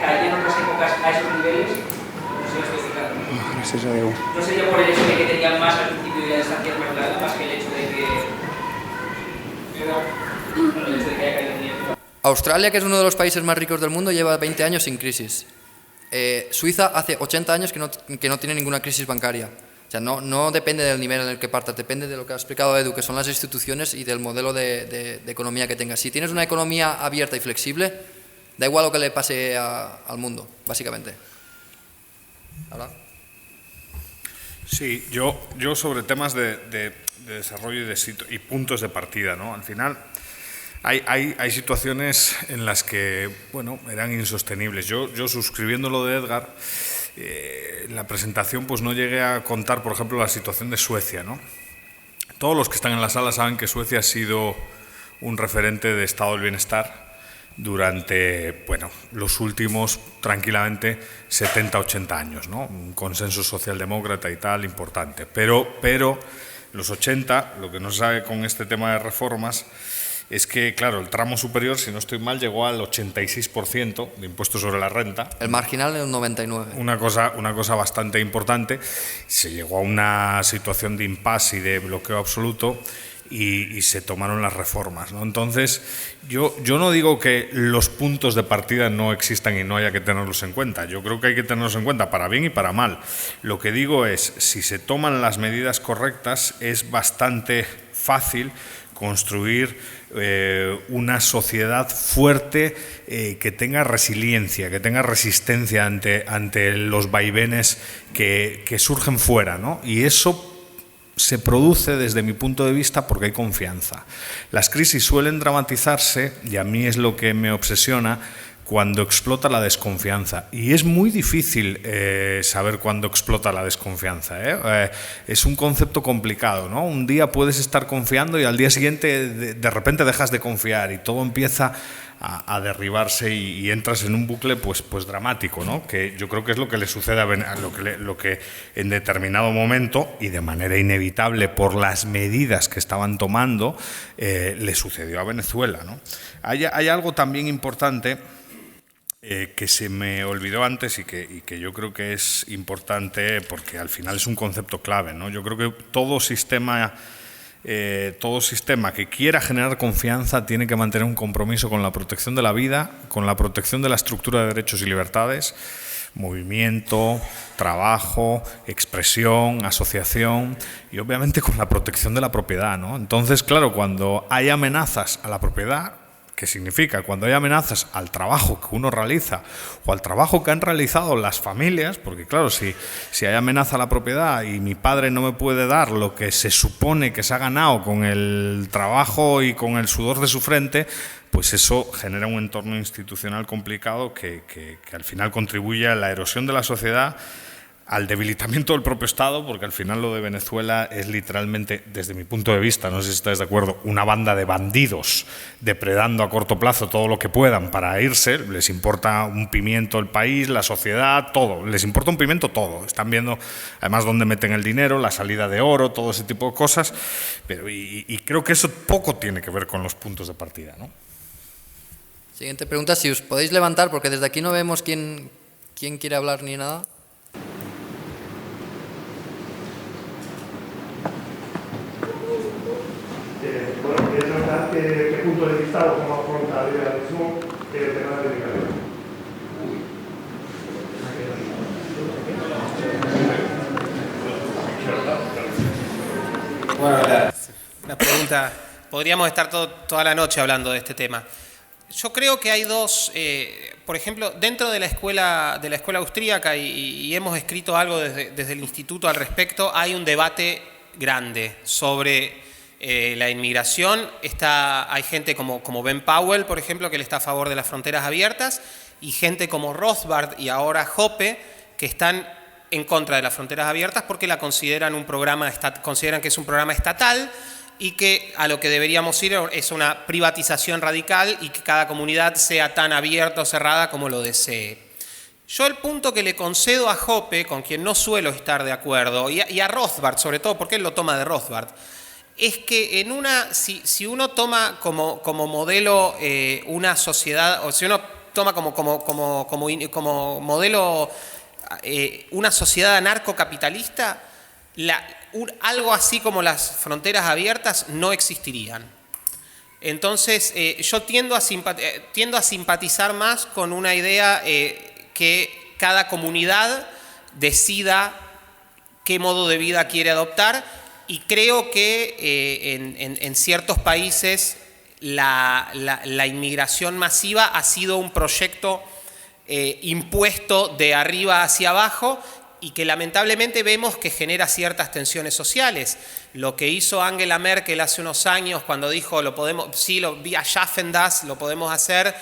Speaker 4: caía en otras épocas a esos niveles, no sé si estoy explicando. No sería por el hecho de que tenían más al principio y la distancia es más larga, más que el hecho de que... el hecho de que haya caído un nivel.
Speaker 2: Australia, que es uno de los países más ricos del mundo, lleva 20 años sin crisis. Suiza hace 80 años que no tiene ninguna crisis bancaria. O sea, no depende del nivel en el que partas, depende de lo que ha explicado Edu, que son las instituciones y del modelo de economía que tengas. Si tienes una economía abierta y flexible, da igual lo que le pase al mundo, básicamente. ¿Ahora?
Speaker 3: Sí, yo sobre temas de desarrollo y puntos de partida, ¿no? Al final hay situaciones en las que, bueno, eran insostenibles. Yo suscribiendo lo de Edgar, en la presentación pues no llegué a contar, por ejemplo, la situación de Suecia, ¿no? Todos los que están en la sala saben que Suecia ha sido un referente de estado del bienestar durante, bueno, los últimos, tranquilamente, 70-80 años, ¿no? Un consenso socialdemócrata y tal importante. Pero los 80, lo que no se sabe con este tema de reformas, es que, claro, el tramo superior, si no estoy mal, llegó al 86% de impuestos sobre la renta.
Speaker 2: El marginal es un 99%.
Speaker 3: Una cosa bastante importante. Se llegó a una situación de impasse y de bloqueo absoluto y se tomaron las reformas, ¿no? Entonces, yo no digo que los puntos de partida no existan y no haya que tenerlos en cuenta. Yo creo que hay que tenerlos en cuenta para bien y para mal. Lo que digo es, si se toman las medidas correctas, es bastante fácil construir una sociedad fuerte que tenga resiliencia, que tenga resistencia ante los vaivenes que surgen fuera, ¿no? Y eso se produce, desde mi punto de vista, porque hay confianza. Las crisis suelen dramatizarse, y a mí es lo que me obsesiona, cuando explota la desconfianza. Y es muy difícil saber cuándo explota la desconfianza, ¿eh? Es un concepto complicado, ¿no? Un día puedes estar confiando y al día siguiente de repente dejas de confiar y todo empieza a derribarse y entras en un bucle pues dramático, ¿no? Que yo creo que es lo que le sucede a lo que en determinado momento y de manera inevitable por las medidas que estaban tomando le sucedió a Venezuela, ¿no? Hay algo también importante que se me olvidó antes y que yo creo que es importante porque al final es un concepto clave, ¿no? Yo creo que todo sistema que quiera generar confianza tiene que mantener un compromiso con la protección de la vida, con la protección de la estructura de derechos y libertades, movimiento, trabajo, expresión, asociación y obviamente con la protección de la propiedad, ¿no? Entonces, claro, cuando hay amenazas a la propiedad, ¿qué significa? Cuando hay amenazas al trabajo que uno realiza o al trabajo que han realizado las familias, porque claro, si hay amenaza a la propiedad y mi padre no me puede dar lo que se supone que se ha ganado con el trabajo y con el sudor de su frente, pues eso genera un entorno institucional complicado que al final contribuye a la erosión de la sociedad, al debilitamiento del propio Estado, porque al final lo de Venezuela es literalmente, desde mi punto de vista, no sé si estáis de acuerdo, una banda de bandidos depredando a corto plazo todo lo que puedan para irse. Les importa un pimiento el país, la sociedad, todo. Les importa un pimiento todo. Están viendo además dónde meten el dinero, la salida de oro, todo ese tipo de cosas. Pero, y creo que eso poco tiene que ver con los puntos de partida, ¿no?
Speaker 2: Siguiente pregunta, si os podéis levantar, porque desde aquí no vemos quién quiere hablar ni nada.
Speaker 5: Bueno, quería preguntar qué punto de vista o cómo afronta el liberalismo el tema de la educación.
Speaker 1: Bueno, la pregunta, podríamos estar toda la noche hablando de este tema. Yo creo que hay dos, por ejemplo, dentro de la escuela austríaca, y hemos escrito algo desde el instituto al respecto, hay un debate grande sobre la inmigración. Hay gente como Ben Powell, por ejemplo, que él está a favor de las fronteras abiertas, y gente como Rothbard y ahora Hoppe, que están en contra de las fronteras abiertas porque la consideran consideran que es un programa estatal y que a lo que deberíamos ir es una privatización radical y que cada comunidad sea tan abierta o cerrada como lo desee. Yo el punto que le concedo a Hoppe, con quien no suelo estar de acuerdo, y a Rothbard sobre todo, porque él lo toma de Rothbard, es que si uno toma como modelo una sociedad, o si uno toma como modelo una sociedad anarcocapitalista, algo así como las fronteras abiertas no existirían. Entonces, yo tiendo a simpatizar más con una idea que cada comunidad decida qué modo de vida quiere adoptar, y creo que en ciertos países la inmigración masiva ha sido un proyecto impuesto de arriba hacia abajo y que lamentablemente vemos que genera ciertas tensiones sociales. Lo que hizo Angela Merkel hace unos años cuando dijo vía Schaffen das lo podemos hacer,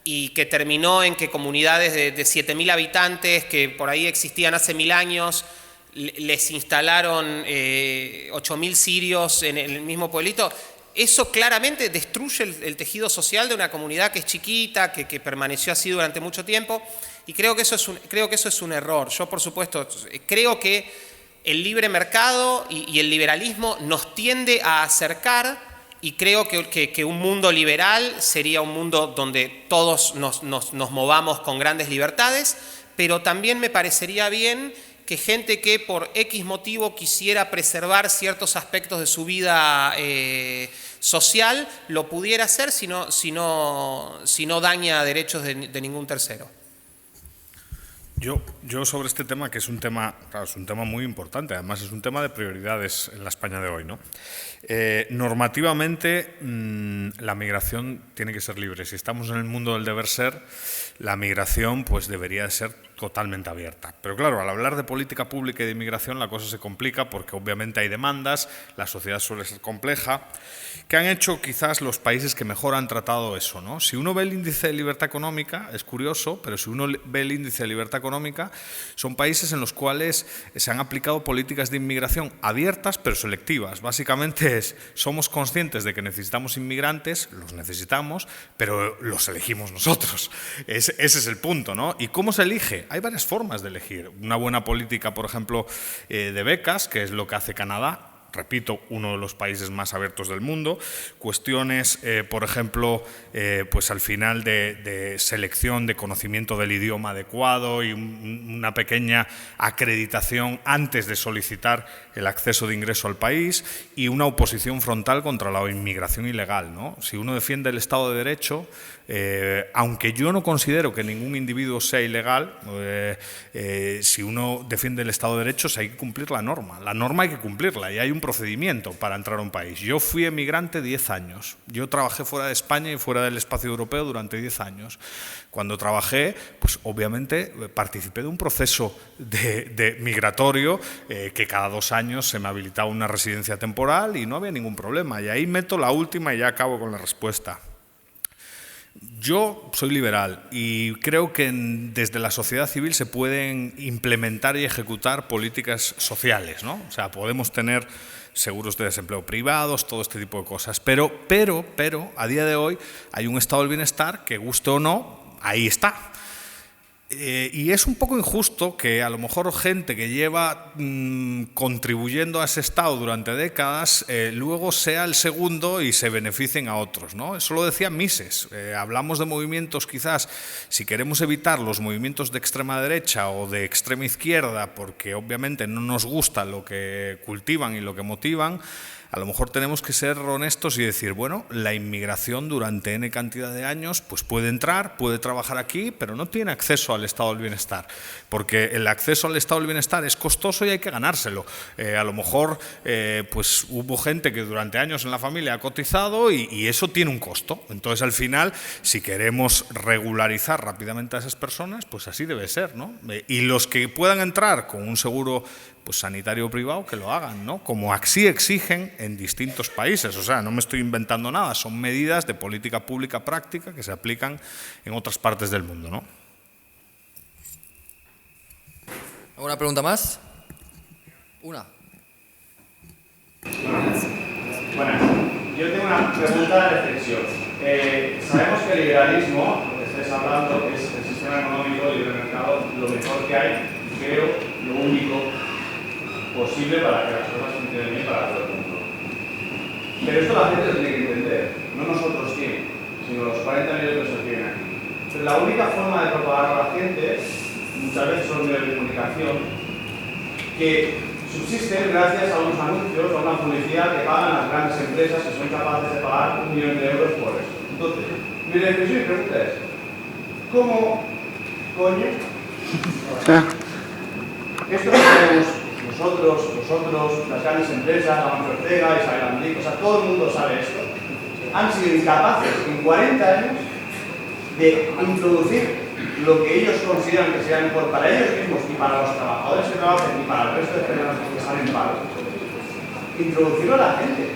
Speaker 1: y que terminó en que comunidades de 7.000 habitantes que por ahí existían hace 1000 años les instalaron 8.000 sirios en el mismo pueblito. Eso claramente destruye el tejido social de una comunidad que es chiquita, que permaneció así durante mucho tiempo, y creo que eso es un error. Yo, por supuesto, creo que el libre mercado y el liberalismo nos tiende a acercar, y creo que un mundo liberal sería un mundo donde todos nos movamos con grandes libertades, pero también me parecería bien que gente que por X motivo quisiera preservar ciertos aspectos de su vida social lo pudiera hacer si no daña derechos de ningún tercero.
Speaker 3: Yo sobre este tema, que es un tema, claro, es un tema muy importante, además es un tema de prioridades en la España de hoy, ¿no? Normativamente la migración tiene que ser libre. Si estamos en el mundo del deber ser, la migración pues debería de ser totalmente abierta. Pero claro, al hablar de política pública y de inmigración la cosa se complica porque obviamente hay demandas, la sociedad suele ser compleja, que han hecho quizás los países que mejor han tratado eso, ¿no? Si uno ve el índice de libertad económica, es curioso, pero si uno ve el índice de libertad económica, son países en los cuales se han aplicado políticas de inmigración abiertas pero selectivas. Básicamente somos conscientes de que necesitamos inmigrantes, los necesitamos, pero los elegimos nosotros. Ese es el punto, ¿no? ¿Y cómo se elige? Hay varias formas de elegir. Una buena política, por ejemplo, de becas, que es lo que hace Canadá. Repito, uno de los países más abiertos del mundo. Cuestiones, por ejemplo, pues al final de selección, de conocimiento del idioma adecuado y una pequeña acreditación antes de solicitar el acceso de ingreso al país, y una oposición frontal contra la inmigración ilegal, ¿no? Si uno defiende el Estado de Derecho, aunque yo no considero que ningún individuo sea ilegal, si uno defiende el Estado de Derecho hay que cumplir la norma. La norma hay que cumplirla y hay un procedimiento para entrar a un país. Yo fui emigrante 10 años. Yo trabajé fuera de España y fuera del espacio europeo durante 10 años. Cuando trabajé, pues obviamente participé de un proceso de migratorio que cada 2 años se me habilitaba una residencia temporal y no había ningún problema. Y ahí meto la última y ya acabo con la respuesta. Yo soy liberal y creo que desde la sociedad civil se pueden implementar y ejecutar políticas sociales, ¿no? O sea, podemos tener seguros de desempleo privados, todo este tipo de cosas, pero a día de hoy hay un estado del bienestar que, guste o no, ahí está. Y es un poco injusto que a lo mejor gente que lleva contribuyendo a ese estado durante décadas luego sea el segundo y se beneficien a otros, ¿no? Eso lo decía Mises. Hablamos de movimientos, quizás, si queremos evitar los movimientos de extrema derecha o de extrema izquierda, porque obviamente no nos gusta lo que cultivan y lo que motivan, a lo mejor tenemos que ser honestos y decir, bueno, la inmigración durante N cantidad de años pues puede entrar, puede trabajar aquí, pero no tiene acceso al estado del bienestar, porque el acceso al estado del bienestar es costoso y hay que ganárselo. A lo mejor pues hubo gente que durante años en la familia ha cotizado y eso tiene un costo. Entonces, al final, si queremos regularizar rápidamente a esas personas, pues así debe ser, ¿no? Y los que puedan entrar con un seguro pues sanitario privado, que lo hagan, ¿no? Como así exigen en distintos países. O sea, no me estoy inventando nada, son medidas de política pública práctica que se aplican en otras partes del mundo, ¿no?
Speaker 2: ¿Alguna pregunta más? Una.
Speaker 6: Buenas. Yo tengo una pregunta de reflexión. Sabemos que el liberalismo, lo que estáis hablando, es el sistema económico, el libre mercado lo mejor que hay, creo, lo único posible para que las cosas funcionen bien para todo el mundo. Pero esto la gente lo tiene que entender, no nosotros quién, sino los 40 millones de personas que viven aquí. Pero la única forma de propagar a la gente, muchas veces son medios de comunicación, que subsisten gracias a unos anuncios, a una publicidad que pagan las grandes empresas que son capaces de pagar 1 millón de euros por eso. Entonces, mi reflexión y pregunta es, ¿cómo coño? Esto que tenemos nosotros, vosotros, las grandes empresas, la Mancio Ortega, Isabel Andric, o sea, todo el mundo sabe esto, han sido incapaces en 40 años de introducir lo que ellos consideran que sea mejor para ellos mismos y para los trabajadores que trabajan y para el resto de personas que salen en paro. Introducirlo a la gente.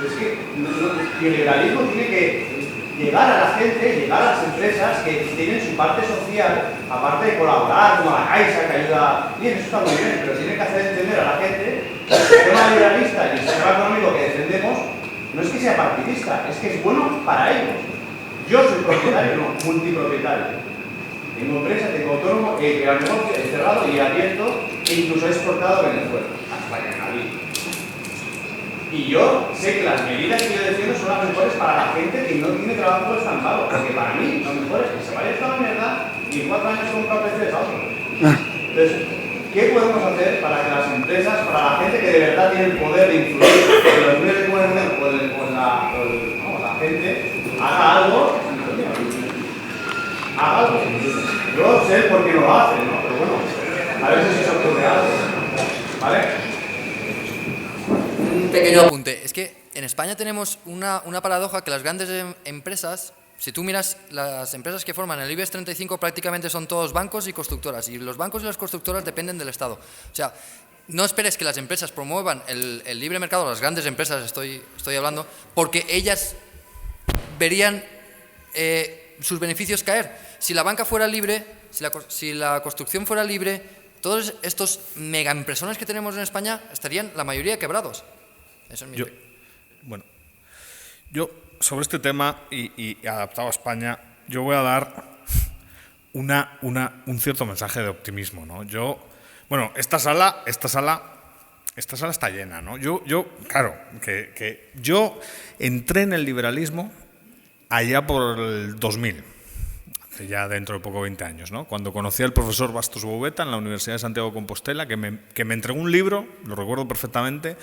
Speaker 6: Es que el liberalismo tiene que llegar a la gente, llegar a las empresas que tienen su parte social, aparte de colaborar, como la Caixa que ayuda. Bien, eso está muy bien, pero tiene que hacer entender a la gente que el sistema liberalista y el sistema económico que defendemos no es que sea partidista, es que es bueno para ellos. Yo soy propietario, no, multipropietario. Tengo empresa, tengo autónomo, el negocio es cerrado y abierto e incluso he exportado a Venezuela, a España, a Madrid. Y yo sé que las medidas que yo defiendo son las mejores para la gente que no tiene trabajo estancado, porque para mí lo mejor es que se vaya esta mierda y en 4 años compra PCs a otro. Entonces, ¿qué podemos hacer para que las empresas, para la gente que de verdad tiene el poder de influir en los medios de comunicación o la gente, haga algo? Haga algo. Yo sé por qué no lo hace, ¿no? Pero bueno, a veces se ocurre algo. ¿Vale?
Speaker 2: Un pequeño apunte. Es que en España tenemos una paradoja que las grandes empresas, si tú miras las empresas que forman el IBEX 35, prácticamente son todos bancos y constructoras. Y los bancos y las constructoras dependen del Estado. O sea, no esperes que las empresas promuevan el libre mercado, las grandes empresas estoy hablando, porque ellas verían sus beneficios caer. Si la banca fuera libre, si la construcción fuera libre, todos estos mega empresones que tenemos en España estarían la mayoría quebrados. Eso es mi
Speaker 3: Bueno, yo sobre este tema y adaptado a España, yo voy a dar un cierto mensaje de optimismo, ¿no? Esta sala está llena, ¿no? Claro, que yo entré en el liberalismo allá por el 2000, hace ya dentro de poco 20 años, ¿no? Cuando conocí al profesor Bastos Boubeta en la Universidad de Santiago de Compostela, que me entregó un libro, lo recuerdo perfectamente,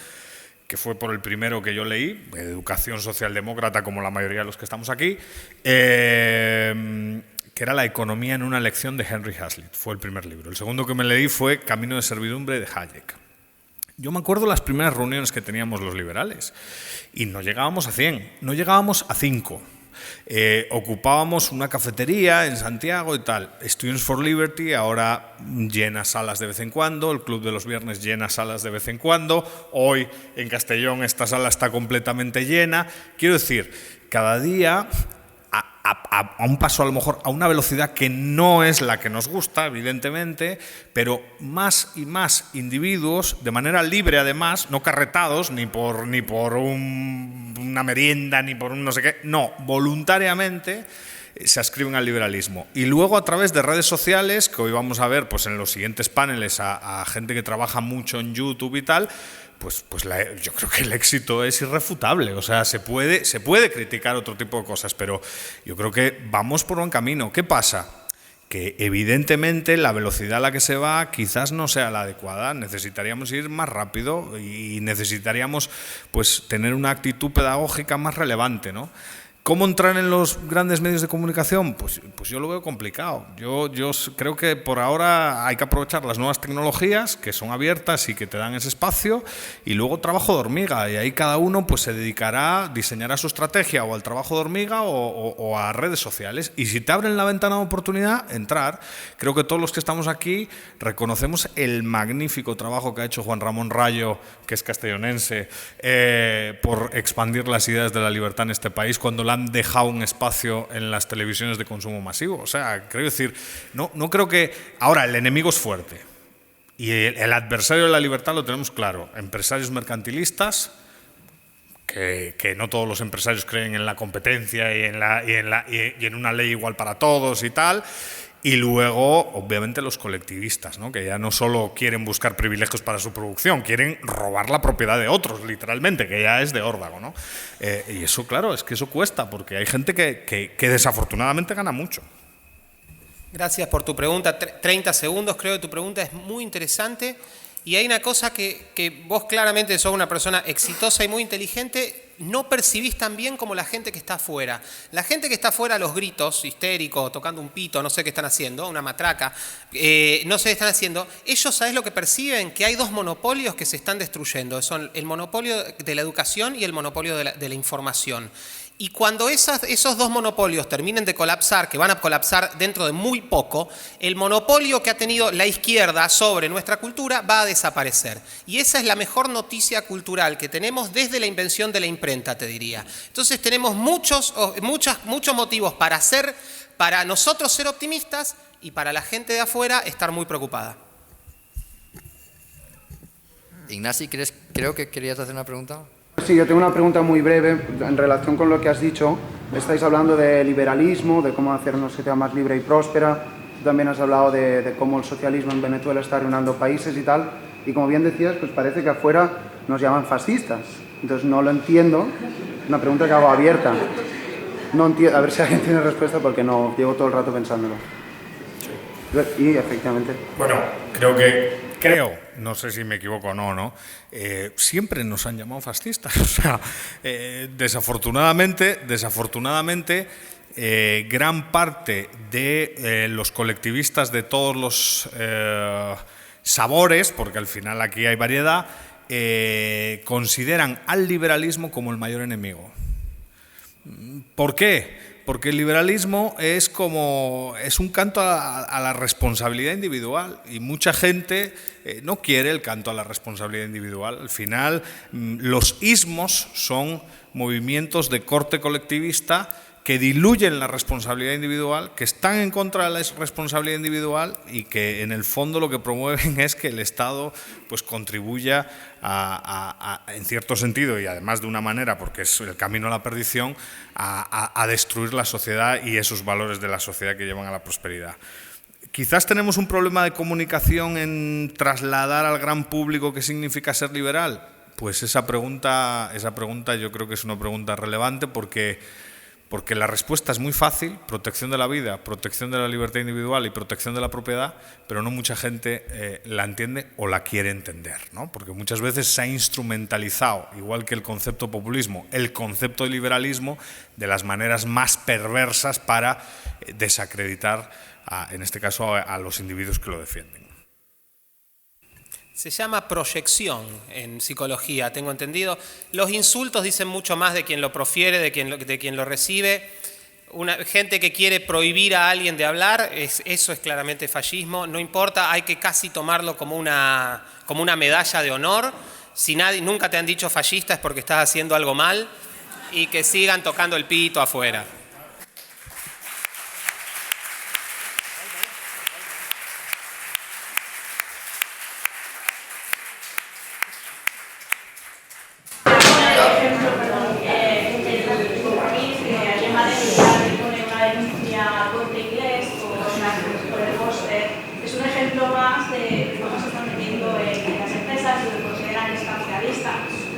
Speaker 3: que fue por el primero que yo leí, Educación Socialdemócrata, como la mayoría de los que estamos aquí, que era La economía en una lección de Henry Hazlitt. Fue el primer libro. El segundo que me leí fue Camino de servidumbre de Hayek. Yo me acuerdo las primeras reuniones que teníamos los liberales y no llegábamos a 100, no llegábamos a 5. Ocupábamos una cafetería en Santiago y tal. Students for Liberty ahora llena salas de vez en cuando, el Club de los Viernes llena salas de vez en cuando, hoy en Castellón esta sala está completamente llena. Quiero decir, cada día a un paso, a lo mejor a una velocidad que no es la que nos gusta, evidentemente, pero más y más individuos, de manera libre además, no carretados ni por una merienda, ni por un no sé qué, no, voluntariamente se adscriben al liberalismo. Y luego a través de redes sociales, que hoy vamos a ver pues en los siguientes paneles a gente que trabaja mucho en YouTube y tal, pues yo creo que el éxito es irrefutable. O sea, se puede criticar otro tipo de cosas, pero yo creo que vamos por buen camino. ¿Qué pasa? Que evidentemente la velocidad a la que se va quizás no sea la adecuada. Necesitaríamos ir más rápido y necesitaríamos pues tener una actitud pedagógica más relevante, ¿no? ¿Cómo entrar en los grandes medios de comunicación? Pues yo lo veo complicado. Yo creo que por ahora hay que aprovechar las nuevas tecnologías que son abiertas y que te dan ese espacio, y luego trabajo de hormiga, y ahí cada uno pues se dedicará, diseñará su estrategia o al trabajo de hormiga o a redes sociales. Y si te abren la ventana de oportunidad, entrar. Creo que todos los que estamos aquí reconocemos el magnífico trabajo que ha hecho Juan Ramón Rayo, que es castellonense, por expandir las ideas de la libertad en este país, cuando han dejado un espacio en las televisiones de consumo masivo. O sea, quiero decir, no creo que... Ahora, el enemigo es fuerte y el adversario de la libertad lo tenemos claro. Empresarios mercantilistas, que no todos los empresarios creen en la competencia y en una ley igual para todos y tal, Y luego, obviamente, los colectivistas, ¿no? Que ya no solo quieren buscar privilegios para su producción, quieren robar la propiedad de otros, literalmente, que ya es de órdago, ¿no? Y eso, claro, es que eso cuesta, porque hay gente que desafortunadamente gana mucho.
Speaker 1: Gracias por tu pregunta. 30 segundos, creo que tu pregunta es muy interesante. Y hay una cosa que vos claramente sos una persona exitosa y muy inteligente, no percibís tan bien como la gente que está afuera. La gente que está afuera a los gritos, histéricos, tocando un pito, no sé qué están haciendo, una matraca, no sé qué están haciendo, ellos, ¿sabés lo que perciben? Que hay dos monopolios que se están destruyendo. Son el monopolio de la educación y el monopolio de la información. Y cuando esos dos monopolios terminen de colapsar, que van a colapsar dentro de muy poco, el monopolio que ha tenido la izquierda sobre nuestra cultura va a desaparecer. Y esa es la mejor noticia cultural que tenemos desde la invención de la imprenta, te diría. Entonces tenemos muchos motivos para nosotros ser optimistas y para la gente de afuera estar muy preocupada.
Speaker 2: Ignasi, creo que querías hacer una pregunta.
Speaker 7: Sí, yo tengo una pregunta muy breve en relación con lo que has dicho. Estáis hablando de liberalismo, de cómo hacer una sociedad más libre y próspera. Tú también has hablado de cómo el socialismo en Venezuela está arruinando países y tal. Y como bien decías, pues parece que afuera nos llaman fascistas. Entonces no lo entiendo. Una pregunta que hago abierta. No entiendo, a ver si alguien tiene respuesta porque no llevo todo el rato pensándolo. Y efectivamente.
Speaker 3: Bueno, no sé si me equivoco o no, ¿no? Siempre nos han llamado fascistas. O sea, desafortunadamente, gran parte de los colectivistas de todos los sabores, porque al final aquí hay variedad, consideran al liberalismo como el mayor enemigo. ¿Por qué? Porque el liberalismo es un canto a la responsabilidad individual y mucha gente no quiere el canto a la responsabilidad individual. Al final, los ismos son movimientos de corte colectivista que diluyen la responsabilidad individual, que están en contra de la responsabilidad individual y que en el fondo lo que promueven es que el Estado pues contribuya en cierto sentido y además de una manera, porque es el camino a la perdición, a destruir la sociedad y esos valores de la sociedad que llevan a la prosperidad. Quizás tenemos un problema de comunicación en trasladar al gran público qué significa ser liberal. Pues esa pregunta yo creo que es una pregunta relevante porque la respuesta es muy fácil: protección de la vida, protección de la libertad individual y protección de la propiedad, pero no mucha gente la entiende o la quiere entender, ¿no? Porque muchas veces se ha instrumentalizado, igual que el concepto populismo, el concepto de liberalismo de las maneras más perversas para desacreditar, en este caso, a los individuos que lo defienden.
Speaker 1: Se llama proyección en psicología, tengo entendido. Los insultos dicen mucho más de quien lo profiere, de quien lo recibe. Gente que quiere prohibir a alguien de hablar, eso es claramente fascismo. No importa, hay que casi tomarlo como una medalla de honor. Si nunca te han dicho fascista es porque estás haciendo algo mal y que sigan tocando el pito afuera.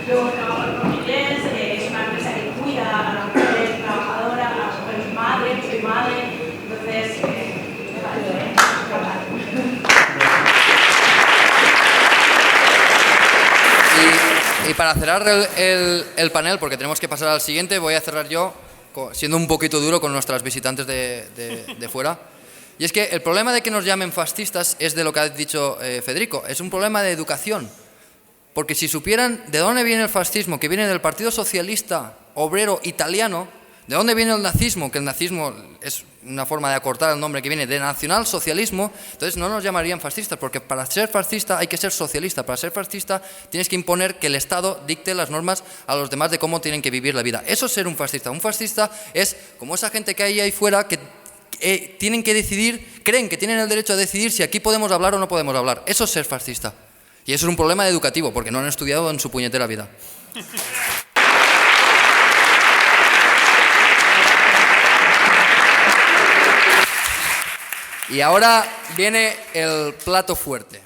Speaker 8: Luego trabajo con inglés, es una empresa que cuida a la mujer trabajadora, a la mujer madre, soy madre, entonces me parece
Speaker 2: Y para cerrar el panel, porque tenemos que pasar al siguiente, voy a cerrar yo, siendo un poquito duro con nuestras visitantes de fuera. Y es que el problema de que nos llamen fascistas es de lo que ha dicho Federico, es un problema de educación. Porque si supieran de dónde viene el fascismo, que viene del Partido Socialista Obrero Italiano, de dónde viene el nazismo, que el nazismo es una forma de acortar el nombre, que viene de nacionalsocialismo, entonces no nos llamarían fascistas, porque para ser fascista hay que ser socialista. Para ser fascista tienes que imponer que el Estado dicte las normas a los demás de cómo tienen que vivir la vida. Eso es ser un fascista. Un fascista es como esa gente que hay ahí fuera que tienen que decidir, creen que tienen el derecho a decidir si aquí podemos hablar o no podemos hablar. Eso es ser fascista. Y eso es un problema educativo, porque no han estudiado en su puñetera vida. Y ahora viene el plato fuerte.